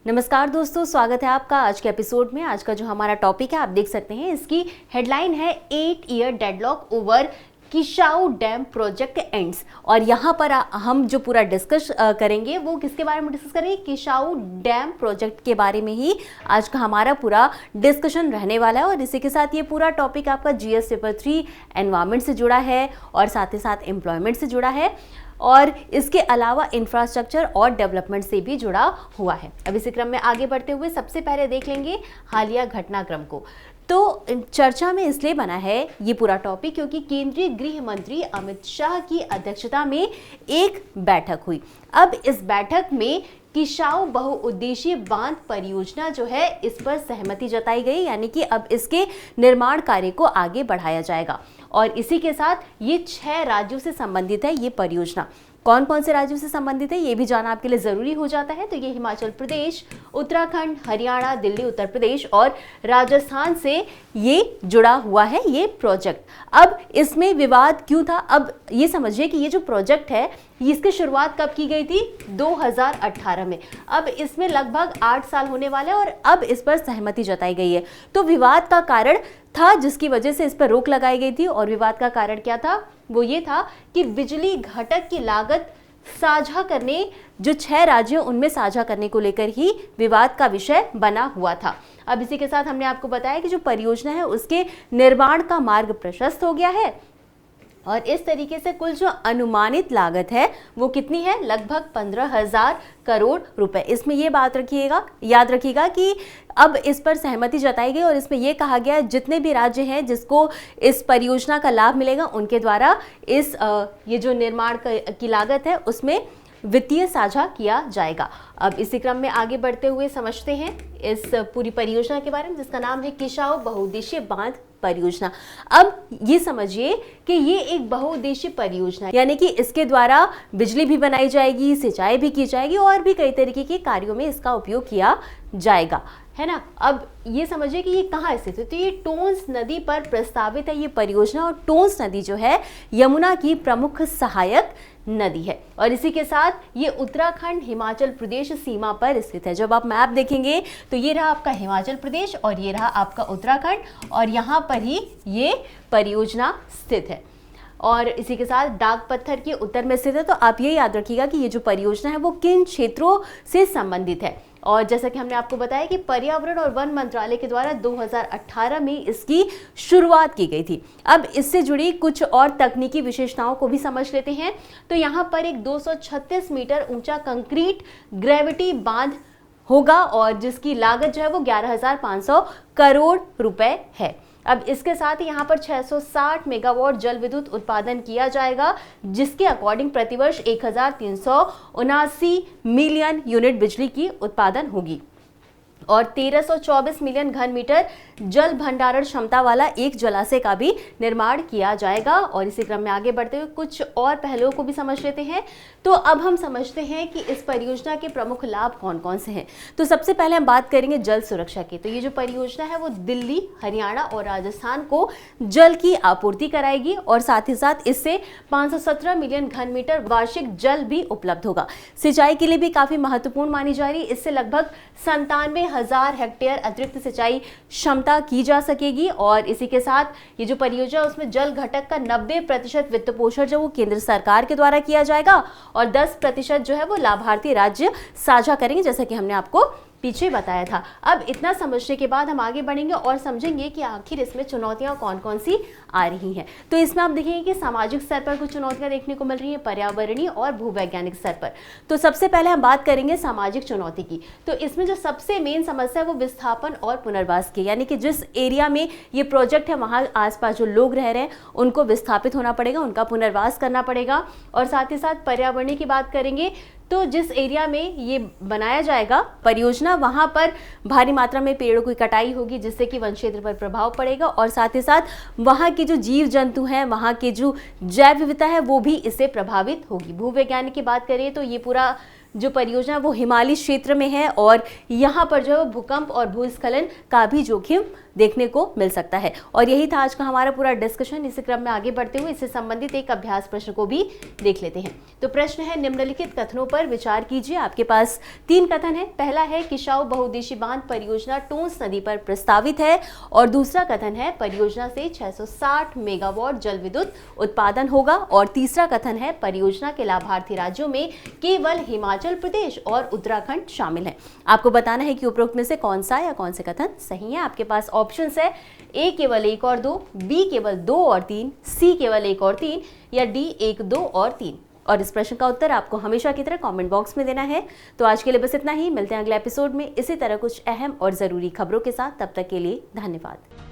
नमस्कार दोस्तों, स्वागत है आपका आज के एपिसोड में। आज का जो हमारा टॉपिक है आप देख सकते हैं, इसकी हेडलाइन है 8 year deadlock over Kisau dam project ends. और यहाँ पर हम जो पूरा डिस्कस करेंगे वो किसके बारे में डिस्कस करेंगे, किसाऊ डैम प्रोजेक्ट के बारे में ही आज का हमारा पूरा डिस्कशन रहने वाला है। और इसी के साथ ये पूरा टॉपिक आपका जीएस पेपर 3 एनवायरमेंट से जुड़ा है और साथ ही साथ एम्प्लॉयमेंट से जुड़ा है और इसके अलावा इंफ्रास्ट्रक्चर और डेवलपमेंट से भी जुड़ा हुआ है। अब इसी क्रम में आगे बढ़ते हुए सबसे पहले देख लेंगे हालिया घटनाक्रम को। तो चर्चा में इसलिए बना है ये पूरा टॉपिक क्योंकि केंद्रीय गृह मंत्री अमित शाह की अध्यक्षता में एक बैठक हुई। अब इस बैठक में किसाऊ बहुउद्देशीय बांध परियोजना जो है इस पर सहमति जताई गई, यानी कि अब इसके निर्माण कार्य को आगे बढ़ाया जाएगा। और इसी के साथ ये 6 राज्यों से संबंधित है ये परियोजना। कौन कौन से राज्यों से संबंधित है ये भी जानना आपके लिए जरूरी हो जाता है। तो ये हिमाचल प्रदेश, उत्तराखंड, हरियाणा, दिल्ली, उत्तर प्रदेश और राजस्थान से ये जुड़ा हुआ है ये प्रोजेक्ट। अब इसमें विवाद क्यों था, अब ये समझिए कि ये जो प्रोजेक्ट है इसकी शुरुआत कब की गई थी, 2018 में। अब इसमें लगभग 8 साल होने वाले हैं और अब इस पर सहमति जताई गई है। तो विवाद का कारण था जिसकी वजह से इस पर रोक लगाई गई थी। और विवाद का कारण क्या था, वो ये था कि बिजली घटक की लागत साझा करने, जो 6 राज्यों उनमें साझा करने को लेकर ही विवाद का विषय बना हुआ था। अब इसी के साथ हमने आपको बताया कि जो परियोजना है उसके निर्माण का मार्ग प्रशस्त हो गया है और इस तरीके से कुल जो अनुमानित लागत है वो कितनी है, लगभग 15,000 करोड़ रुपए। इसमें ये बात याद रखिएगा कि अब इस पर सहमति जताई गई और इसमें यह कहा गया जितने भी राज्य हैं जिसको इस परियोजना का लाभ मिलेगा उनके द्वारा इस ये जो निर्माण की लागत है उसमें वित्तीय साझा किया जाएगा। अब इसी क्रम में आगे बढ़ते हुए समझते हैं इस पूरी परियोजना के बारे में जिसका नाम है किसाऊ बहुउद्देशीय बांध परियोजना। अब ये समझिए कि ये एक बहुउद्देशीय परियोजना है, यानी कि इसके द्वारा बिजली भी बनाई जाएगी, सिंचाई भी की जाएगी और भी कई तरीके के कार्यों में इसका उपयोग किया जाएगा, है ना। अब ये समझिए कि ये कहाँ स्थित है, तो ये टोंस नदी पर प्रस्तावित है ये परियोजना। और टोंस नदी जो है यमुना की प्रमुख सहायक नदी है और इसी के साथ ये उत्तराखंड हिमाचल प्रदेश सीमा पर स्थित है। जब आप मैप देखेंगे तो ये रहा आपका हिमाचल प्रदेश और ये रहा आपका उत्तराखंड और यहाँ पर ही ये परियोजना स्थित है। और इसी के साथ डाक पत्थर के उत्तर में स्थित है। तो आप ये याद रखिएगा कि ये जो परियोजना है वो किन क्षेत्रों से संबंधित है। और जैसा कि हमने आपको बताया कि पर्यावरण और वन मंत्रालय के द्वारा 2018 में इसकी शुरुआत की गई थी। अब इससे जुड़ी कुछ और तकनीकी विशेषताओं को भी समझ लेते हैं। तो यहाँ पर एक 236 मीटर ऊंचा कंक्रीट ग्रेविटी बांध होगा और जिसकी लागत जो है वो 11,500 करोड़ रुपए है। अब इसके साथ ही यहाँ पर 660 मेगावाट जल विद्युत उत्पादन किया जाएगा जिसके अकॉर्डिंग प्रतिवर्ष 1,379 मिलियन यूनिट बिजली की उत्पादन होगी और 1324 मिलियन घन मीटर जल भंडारण क्षमता वाला एक जलाशय का भी निर्माण किया जाएगा। और इसी क्रम में आगे बढ़ते हुए कुछ और पहलुओं को भी समझ लेते हैं। तो अब हम समझते हैं कि इस परियोजना के प्रमुख लाभ कौन कौन से हैं। तो सबसे पहले हम बात करेंगे जल सुरक्षा की। तो ये जो परियोजना है वो दिल्ली, हरियाणा और राजस्थान को जल की आपूर्ति कराएगी और साथ ही साथ इससे 517 मिलियन घन मीटर वार्षिक जल भी उपलब्ध होगा। सिंचाई के लिए भी काफी महत्वपूर्ण मानी जा रही है। इससे लगभग 97,000 हेक्टेयर अतिरिक्त सिंचाई क्षमता की जा सकेगी। और इसी के साथ ये जो परियोजना उसमें जल घटक का 90% वित्त पोषण जो वो केंद्र सरकार के द्वारा किया जाएगा और 10% जो है वो लाभार्थी राज्य साझा करेंगे, जैसा कि हमने आपको पीछे बताया था। अब इतना समझने के बाद हम आगे बढ़ेंगे और समझेंगे कि आखिर इसमें चुनौतियां कौन कौन सी आ रही हैं। तो इसमें आप देखेंगे कि सामाजिक स्तर पर कुछ चुनौतियां देखने को मिल रही हैं, पर्यावरणीय और भूवैज्ञानिक स्तर पर। तो सबसे पहले हम बात करेंगे सामाजिक चुनौती की। तो इसमें जो सबसे मेन समस्या है वो विस्थापन और पुनर्वास की, यानी कि जिस एरिया में ये प्रोजेक्ट है वहाँ आसपास जो लोग रह रहे हैं उनको विस्थापित होना पड़ेगा, उनका पुनर्वास करना पड़ेगा। और साथ ही साथ पर्यावरणीय की बात करेंगे तो जिस एरिया में ये बनाया जाएगा परियोजना वहाँ पर भारी मात्रा में पेड़ों की कटाई होगी जिससे कि वन क्षेत्र पर प्रभाव पड़ेगा और साथ ही साथ वहाँ के जो जीव जंतु हैं, वहाँ के जो जैव विविधता है वो भी इससे प्रभावित होगी। भूवैज्ञानिक की बात करें तो ये पूरा जो परियोजना वो हिमालयी क्षेत्र में है और यहाँ पर जो है भूकंप और भूस्खलन का भी जोखिम देखने को मिल सकता है। और यही था आज का हमारा पूरा डिस्कशन। इसी क्रम में आगे बढ़ते हुए इससे संबंधित एक अभ्यास प्रश्न को भी देख लेते हैं। तो प्रश्न है, निम्नलिखित कथनों पर विचार कीजिए। आपके पास 3 कथन है। पहला है किसाऊ बहुउद्देशीय बांध परियोजना टोंस नदी पर प्रस्तावित है, और दूसरा कथन है परियोजना से 660 मेगावाट जल विद्युत उत्पादन होगा, और तीसरा कथन है परियोजना के लाभार्थी राज्यों में केवल हिमाचल प्रदेश और उत्तराखंड शामिल है। आपको बताना है कि उपरोक्त में से कौन सा या कौन से कथन सही है। आपके पास ऑप्शंस है, ए केवल 1 और 2, बी केवल 2 और 3, सी केवल 1 और 3, या डी 1, 2 और 3। और इस प्रश्न का उत्तर आपको हमेशा की तरह कमेंट बॉक्स में देना है। तो आज के लिए बस इतना ही। मिलते हैं अगले एपिसोड में इसी तरह कुछ अहम और ज़रूरी खबरों के साथ। तब तक के लिए धन्यवाद।